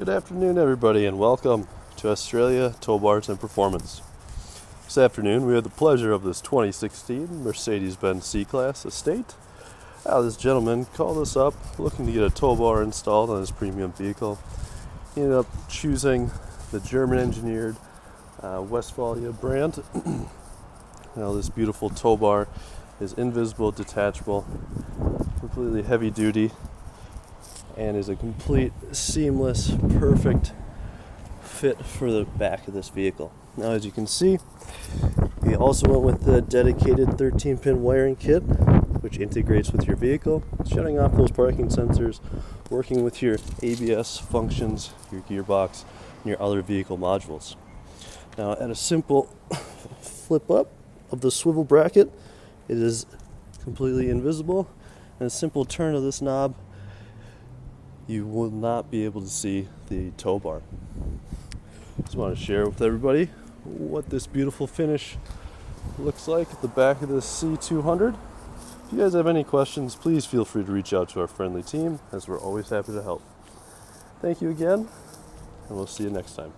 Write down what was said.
Good afternoon, everybody, and welcome to Westfalia Towbars Performance. This afternoon, we had the pleasure of this 2016 Mercedes-Benz C-Class Estate. This gentleman called us up looking to get a tow bar installed on his premium vehicle. He ended up choosing the German-engineered Westfalia brand. Now, this beautiful tow bar is invisible, detachable, completely heavy-duty, and is a complete, seamless, perfect fit for the back of this vehicle. Now, as you can see, we also went with the dedicated 13-pin wiring kit, which integrates with your vehicle, shutting off those parking sensors, working with your ABS functions, your gearbox, and your other vehicle modules. Now, at a simple flip up of the swivel bracket, it is completely invisible, and a simple turn of this knob, you will not be able to see the tow bar. Just want to share with everybody what this beautiful finish looks like at the back of this C200. If you guys have any questions, please feel free to reach out to our friendly team, as we're always happy to help. Thank you again, and we'll see you next time.